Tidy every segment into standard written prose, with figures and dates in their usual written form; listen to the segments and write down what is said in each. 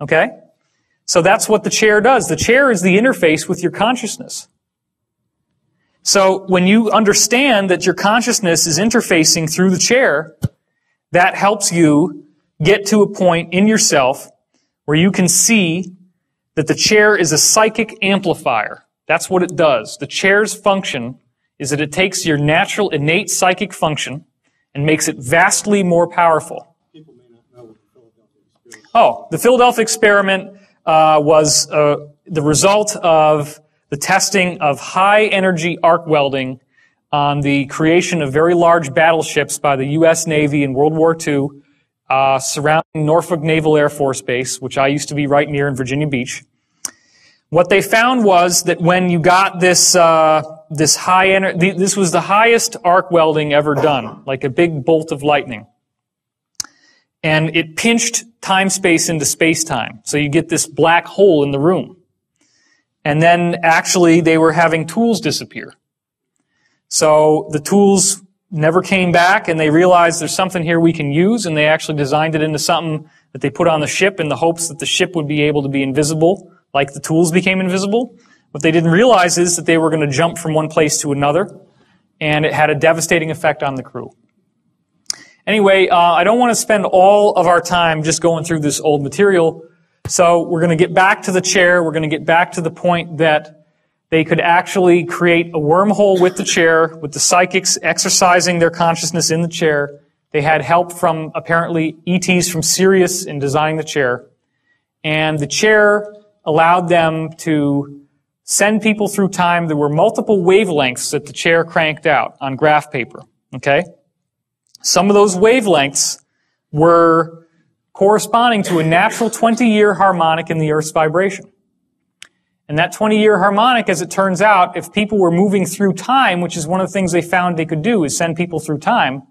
Okay? So that's what the chair does. The chair is the interface with your consciousness. So when you understand that your consciousness is interfacing through the chair, that helps you get to a point in yourself where you can see that the chair is a psychic amplifier. That's what it does. The chair's function is that it takes your natural, innate psychic function and makes it vastly more powerful. People may not know what the Philadelphia experiment is. Oh, the Philadelphia experiment was the result of the testing of high-energy arc welding on the creation of very large battleships by the U.S. Navy in World War II, surrounding Norfolk Naval Air Force Base, which I used to be right near in Virginia Beach. What they found was that when you got this high energy, this was the highest arc welding ever done, like a big bolt of lightning. And it pinched time-space into space-time. So you get this black hole in the room. And then actually they were having tools disappear. So the tools never came back, and they realized there's something here we can use, and they actually designed it into something that they put on the ship in the hopes that the ship would be able to be invisible, like the tools became invisible. What they didn't realize is that they were going to jump from one place to another, and it had a devastating effect on the crew. Anyway, I don't want to spend all of our time just going through this old material, so we're going to get back to the chair. We're going to get back to the point that they could actually create a wormhole with the chair, with the psychics exercising their consciousness in the chair. They had help from, apparently, ETs from Sirius in designing the chair. And the chair allowed them to send people through time. There were multiple wavelengths that the chair cranked out on graph paper. Okay? Some of those wavelengths were corresponding to a natural 20-year harmonic in the Earth's vibration. And that 20-year harmonic, as it turns out, if people were moving through time, which is one of the things they found they could do, is send people through time,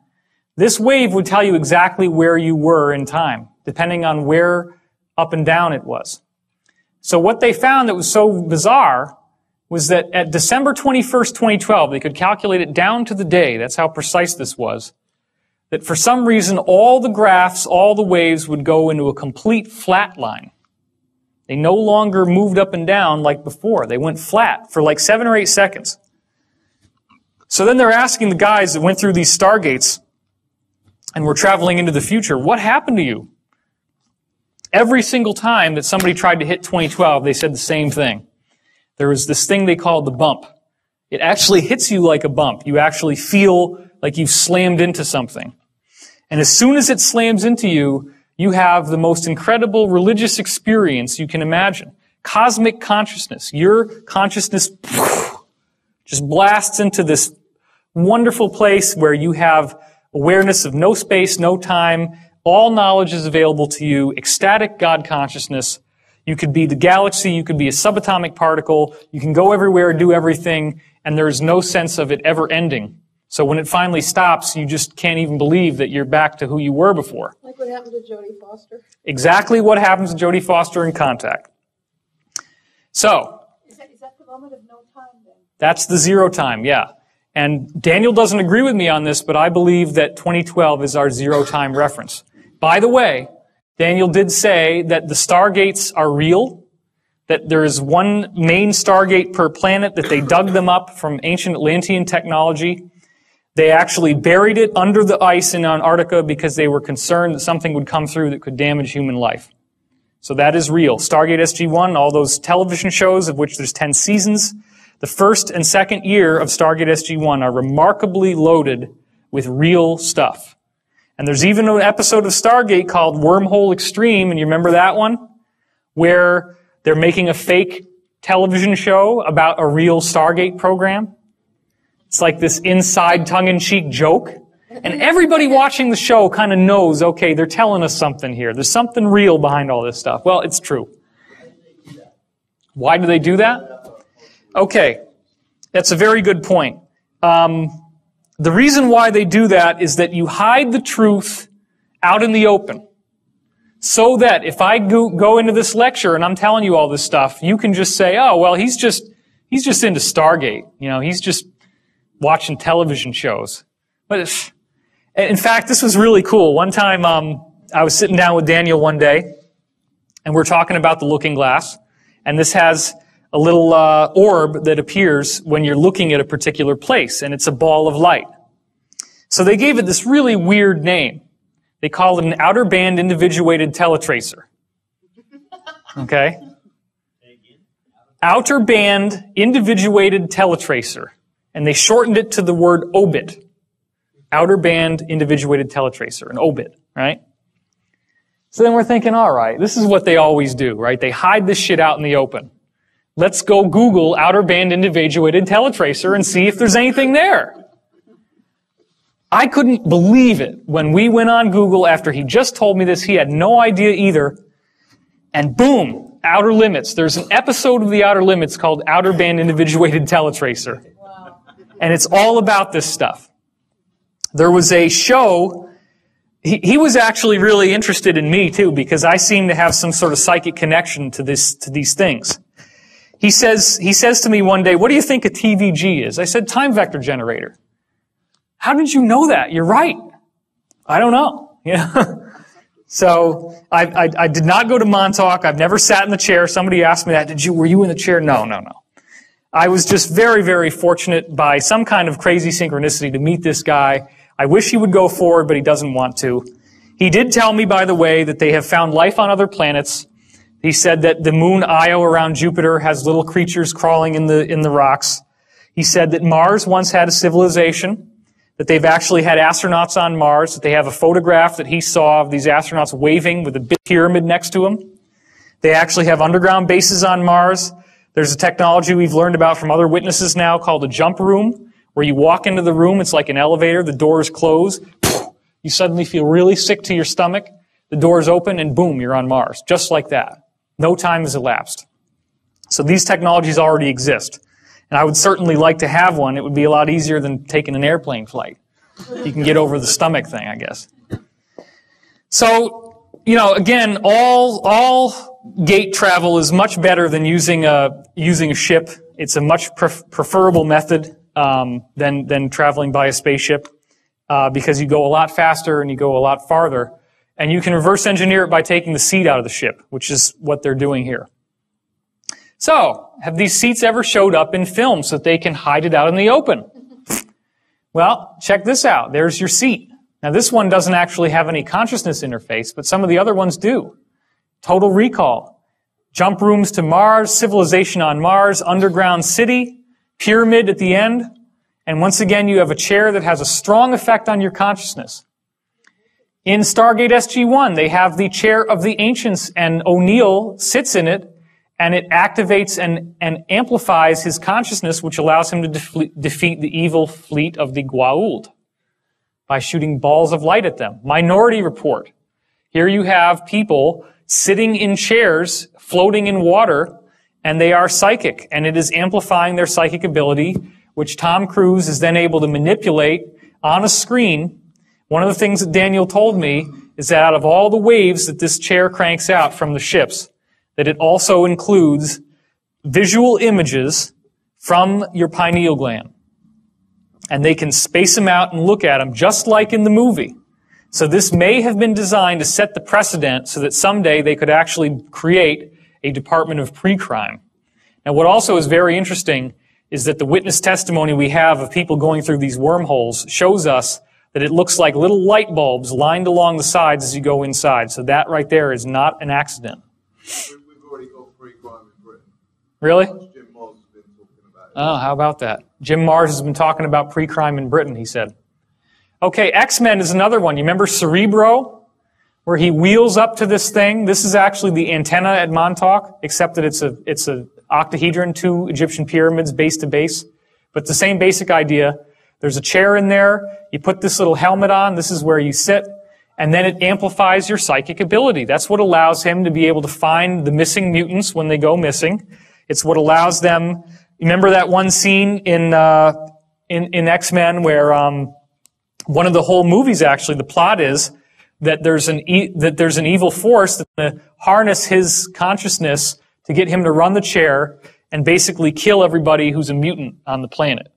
this wave would tell you exactly where you were in time, depending on where up and down it was. So what they found that was so bizarre was that at December 21st, 2012, they could calculate it down to the day, that's how precise this was, that for some reason all the graphs, all the waves would go into a complete flat line. They no longer moved up and down like before. They went flat for like 7 or 8 seconds. So then they're asking the guys that went through these stargates and were traveling into the future, what happened to you? Every single time that somebody tried to hit 2012, they said the same thing. There was this thing they called the bump. It actually hits you like a bump. You actually feel like you've slammed into something. And as soon as it slams into you, you have the most incredible religious experience you can imagine. Cosmic consciousness. Your consciousness just blasts into this wonderful place where you have awareness of no space, no time. All knowledge is available to you. Ecstatic God consciousness. You could be the galaxy. You could be a subatomic particle. You can go everywhere, do everything, and there is no sense of it ever ending. So when it finally stops, you just can't even believe that you're back to who you were before. Like what happened to Jodie Foster? Exactly what happens to Jodie Foster in Contact. So, Is that the moment of no time then? That's the zero time, yeah. And Daniel doesn't agree with me on this, but I believe that 2012 is our zero time reference. By the way, Daniel did say that the stargates are real, that there is one main stargate per planet, that they dug them up from ancient Atlantean technology. They actually buried it under the ice in Antarctica because they were concerned that something would come through that could damage human life. So that is real. Stargate SG-1, all those television shows of which there's 10 seasons, the first and second year of Stargate SG-1 are remarkably loaded with real stuff. And there's even an episode of Stargate called Wormhole Extreme, and you remember that one? Where they're making a fake television show about a real Stargate program. It's like this inside tongue-in-cheek joke. And everybody watching the show kind of knows, okay, they're telling us something here. There's something real behind all this stuff. Well, it's true. Why do they do that? Okay, that's a very good point. The reason why they do that is that you hide the truth out in the open. So that if I go into this lecture and I'm telling you all this stuff, you can just say, oh, well, he's just into Stargate. You know, he's just watching television shows. But in fact, this was really cool. One time, I was sitting down with Daniel one day, And we're talking about the looking glass. And this has a little orb that appears when you're looking at a particular place, and it's a ball of light. So they gave it this really weird name. They call it an outer band individuated teletracer. Okay? Outer band individuated teletracer. And they shortened it to the word obit. Outer band individuated teletracer, an obit, right? So then we're thinking, all right, this is what they always do, right? They hide this shit out in the open. Let's go Google outer band individuated teletracer and see if there's anything there. I couldn't believe it when we went on Google after he just told me this. He had no idea either. And boom, Outer Limits. There's an episode of the Outer Limits called Outer Band Individuated Teletracer. Wow. And it's all about this stuff. There was a show. He was actually really interested in me too, because I seem to have some sort of psychic connection to these things. He says to me one day, "What do you think a TVG is?" I said, "Time vector generator." "How did you know that?" "You're right." "I don't know." Yeah. So I did not go to Montauk. I've never sat in the chair. Somebody asked me that. Were you in the chair? No. I was just very, very fortunate by some kind of crazy synchronicity to meet this guy. I wish he would go forward, but he doesn't want to. He did tell me, by the way, that they have found life on other planets. He said that the moon Io around Jupiter has little creatures crawling in the rocks. He said that Mars once had a civilization, that they've actually had astronauts on Mars, that they have a photograph that he saw of these astronauts waving with a big pyramid next to them. They actually have underground bases on Mars. There's a technology we've learned about from other witnesses now called a jump room, where you walk into the room, it's like an elevator, the doors close, you suddenly feel really sick to your stomach, the doors open, and boom, you're on Mars. Just like that. No time has elapsed. So these technologies already exist. And I would certainly like to have one. It would be a lot easier than taking an airplane flight. You can get over the stomach thing, I guess. So, again, all gate travel is much better than using a ship. It's a much preferable method than traveling by a spaceship because you go a lot faster and you go a lot farther. And you can reverse engineer it by taking the seat out of the ship, which is what they're doing here. So, have these seats ever showed up in film so that they can hide it out in the open? Well, check this out. There's your seat. Now, this one doesn't actually have any consciousness interface, but some of the other ones do. Total Recall. Jump rooms to Mars, civilization on Mars, underground city, pyramid at the end. And once again, you have a chair that has a strong effect on your consciousness. In Stargate SG-1, they have the chair of the ancients, and O'Neill sits in it, and it activates and amplifies his consciousness, which allows him to defeat the evil fleet of the Goa'uld by shooting balls of light at them. Minority Report. Here you have people sitting in chairs, floating in water, and they are psychic, and it is amplifying their psychic ability, which Tom Cruise is then able to manipulate on a screen. One of the things that Daniel told me is that out of all the waves that this chair cranks out from the ships, that it also includes visual images from your pineal gland. And they can space them out and look at them just like in the movie. So this may have been designed to set the precedent so that someday they could actually create a department of pre-crime. Now, what also is very interesting is that the witness testimony we have of people going through these wormholes shows us that it looks like little light bulbs lined along the sides as you go inside. So that right there is not an accident. We've already got pre-crime in Britain. Really? Jim Mars has been talking about it. Oh, how about that? Jim Mars has been talking about pre-crime in Britain, he said. Okay, X-Men is another one. You remember Cerebro? Where he wheels up to this thing. This is actually the antenna at Montauk, except that it's a octahedron, 2 Egyptian pyramids base to base. But the same basic idea. There's a chair in there. You put this little helmet on. This is where you sit. And then it amplifies your psychic ability. That's what allows him to be able to find the missing mutants when they go missing. It's what allows them. Remember that one scene in X-Men where one of the whole movies actually, the plot is that there's an evil force that's going to harness his consciousness to get him to run the chair and basically kill everybody who's a mutant on the planet.